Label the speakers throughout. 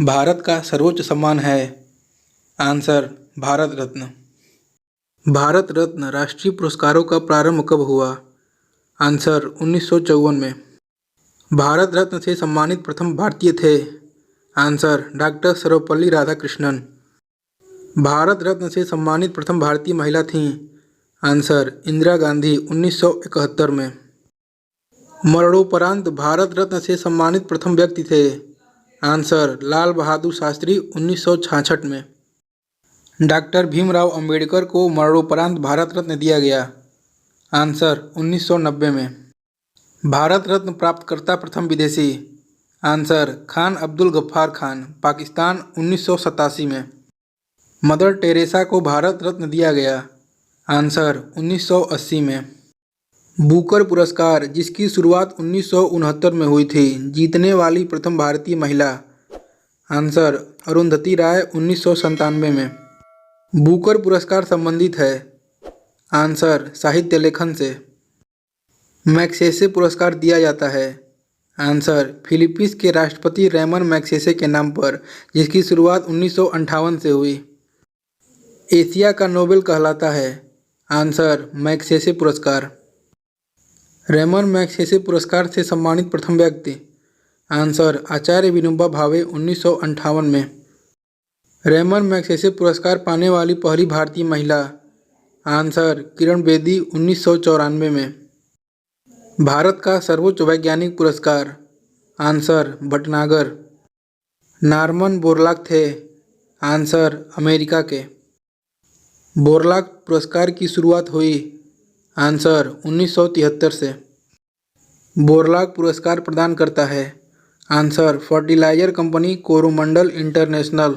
Speaker 1: भारत का सर्वोच्च सम्मान है। आंसर भारत रत्न। भारत रत्न राष्ट्रीय पुरस्कारों का प्रारंभ कब हुआ? आंसर 1954 में। भारत रत्न से सम्मानित प्रथम भारतीय थे? Answer doctor Sarvepalli Radhakrishnan. भारत रत्न से सम्मानित प्रथम भारतीय महिला थीं? आंसर इंदिरा गांधी 1971 में। मरणोपरांत भारत रत्न से सम्मानित प्रथम व्यक्ति थे? आंसर लाल बहादुर शास्त्री 1966 में। डॉक्टर भीमराव अंबेडकर को मरणोपरांत भारत रत्न दिया गया? आंसर 1990 में। भारत रत्न प्राप्तकर्ता प्रथम विदेशी? आंसर खान अब्दुल गफ्फार खान, पाकिस्तान 1987 में। मदर टेरेसा को भारत रत्न दिया गया? आंसर 1980 में। बुकर पुरस्कार जिसकी शुरुआत 1969 में हुई थी, जीतने वाली प्रथम भारतीय महिला? आंसर अरुंधति राय 1997 में। बुकर पुरस्कार संबंधित है? आंसर साहित्य लेखन से। मैग्सेसे पुरस्कार दिया जाता है? आंसर फिलीपींस के राष्ट्रपति रैमन मैग्सेसे के नाम पर, जिसकी शुरुआत 1958 से हुई। एशिया का नोबेल कहलाता है? आंसर मैग्सेसे पुरस्कार। रैमन मैग्सेसे पुरस्कार से सम्मानित प्रथम व्यक्ति? आंसर आचार्य विनोबा भावे 1958 में। रैमन मैग्सेसे पुरस्कार पाने वाली पहली भारतीय महिला? आंसर किरण बेदी 1994 में। भारत का सर्वोच्च वैज्ञानिक पुरस्कार? आंसर भटनागर। नॉर्मन बोरलॉग थे? आंसर अमेरिका के। बोरलॉग पुरस्कार की शुरुआत हुई? आंसर 1973 से। बोरलॉग पुरस्कार प्रदान करता है? Answer fertiliser company Coromandel International.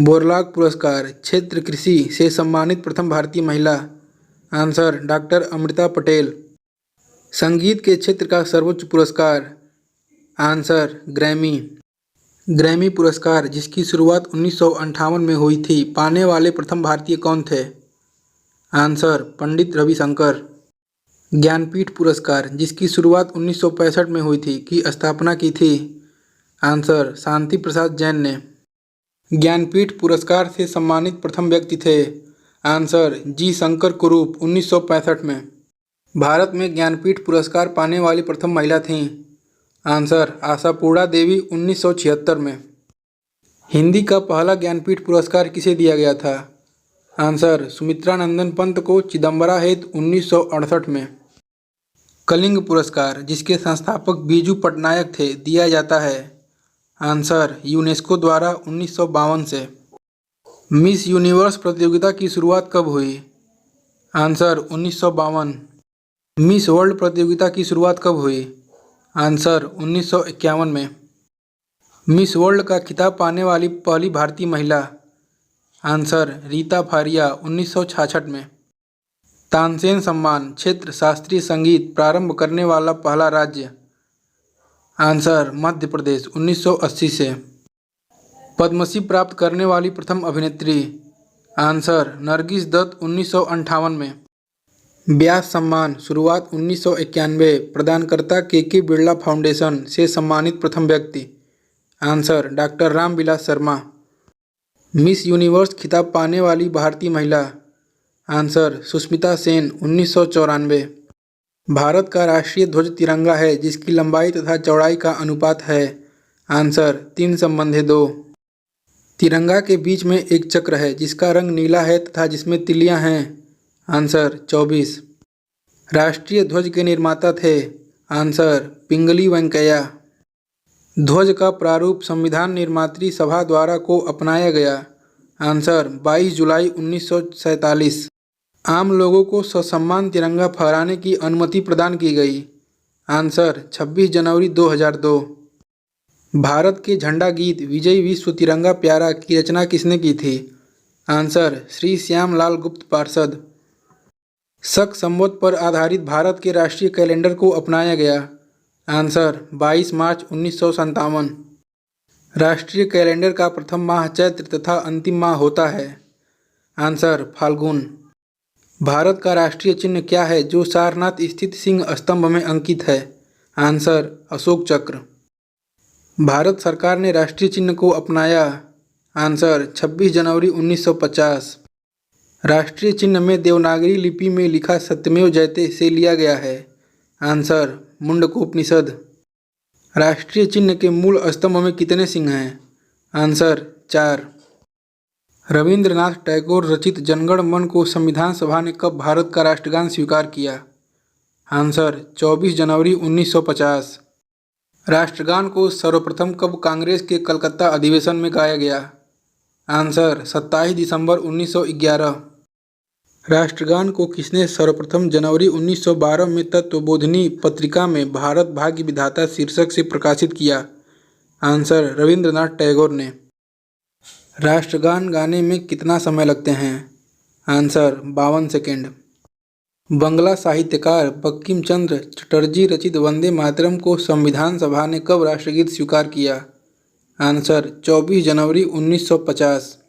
Speaker 1: Borlaug पुरस्कार क्षेत्र कृषि से सम्मानित प्रथम भारतीय महिला? Answer doctor Amrita Patel. संगीत के क्षेत्र का सर्वोच्च पुरस्कार? Answer Grammy. ग्रैमी पुरस्कार जिसकी शुरुआत 1958 में हुई थी, पाने वाले प्रथम भारतीय कौन थे? आंसर पंडित रविशंकर। ज्ञानपीठ पुरस्कार जिसकी शुरुआत 1965 में हुई थी, की स्थापना की थी? आंसर शांति प्रसाद जैन ने। ज्ञानपीठ पुरस्कार से सम्मानित प्रथम व्यक्ति थे? आंसर जी शंकर कुरूप 1965 में। भारत में ज्ञानपीठ पुरस्कार पाने वाली प्रथम महिला थीं? आंसर आशापूर्णा देवी 1976 में। हिंदी का पहला ज्ञानपीठ पुरस्कार किसे दिया गया था? आंसर सुमित्रा नंदन पंत को चिदम्बरा हेतु 1968 में। कलिंग पुरस्कार जिसके संस्थापक बीजू पटनायक थे, दिया जाता है? आंसर यूनेस्को द्वारा 1952 से। मिस यूनिवर्स प्रतियोगिता की शुरुआत कब हुई? आंसर 1952। मिस वर्ल्ड प्रतियोगिता की शुरुआत कब हुई? आंसर 1951 में। मिस वर्ल्ड का खिताब पाने वाली पहली भारतीय महिला? आंसर रीता फारिया 1966 में। तानसेन सम्मान क्षेत्र शास्त्रीय संगीत प्रारंभ करने वाला पहला राज्य? आंसर मध्य प्रदेश 1980 से। पद्मश्री प्राप्त करने वाली प्रथम अभिनेत्री? आंसर नरगिस दत्त 1958 में। व्यास सम्मान शुरुआत 1991, प्रदानकर्ता के बिरला फाउंडेशन से सम्मानित प्रथम व्यक्ति? Answer doctor Ramvilas Sharma. Miss universe खिताब पाने वाली भारतीय महिला? आंसर सुष्मिता सेन 1994। भारत का राष्ट्रीय ध्वज तिरंगा है जिसकी लंबाई तथा चौड़ाई का अनुपात है? आंसर 3/2। तिरंगा के बीच में एक चक्र है जिसका रंग नीला है तथा जिसमें तिलियां हैं? आंसर 24। राष्ट्रीय ध्वज के निर्माता थे? आंसर पिंगली वेंकैया। ध्वज का प्रारूप संविधान निर्मात्री सभा द्वारा को अपनाया गया? आंसर 22 जुलाई 1947। आम लोगों को ससम्मान तिरंगा फहराने की अनुमति प्रदान की गई? आंसर 26 जनवरी 2002। भारत के झंडा गीत विजय विश्व तिरंगा प्यारा की रचना किसने की थी? आंसर श्री श्यामलाल गुप्त पार्षद। शक संवत पर आधारित भारत के राष्ट्रीय कैलेंडर को अपनाया गया? आंसर 22 मार्च 1957। राष्ट्रीय कैलेंडर का प्रथम माह चैत्र तथा अंतिम माह होता है? आंसर फाल्गुन। भारत का राष्ट्रीय चिन्ह क्या है जो सारनाथ स्थित सिंह स्तंभ में अंकित है? आंसर अशोक चक्र। भारत सरकार ने राष्ट्रीय चिन्ह को अपनाया। आंसर 26 जनवरी 1950। राष्ट्रीय चिन्ह में देवनागरी लिपि में लिखा सत्यमेव जयते से लिया गया है। आंसर मुंडकोपनिषद। राष्ट्रीय चिन्ह के मूल स्तंभ में कितने सिंह हैं? आंसर 4। रविंद्रनाथ टैगोर रचित जनगण मन को संविधान सभा ने कब भारत का राष्ट्रगान स्वीकार किया? आंसर 24 जनवरी 1950। राष्ट्रगान को सर्वप्रथम कब कांग्रेस के कलकत्ता अधिवेशन में गाया गया? आंसर 27 दिसंबर 1911। राष्ट्रगान को किसने सर्वप्रथम जनवरी 1912 में तत्वबोधिनी पत्रिका में भारत भाग्य विधाता शीर्षक से प्रकाशित किया? आंसर रविंद्रनाथ टैगोर ने। राष्ट्रगान गाने में कितना समय लगते हैं? Answer 52 second. बंगला साहित्यकार बंकिम चंद्र चटर्जी रचित वंदे मातरम को संविधान सभा ने कब राष्ट्रगीत स्वीकार किया? आंसर 24 जनवरी 1950।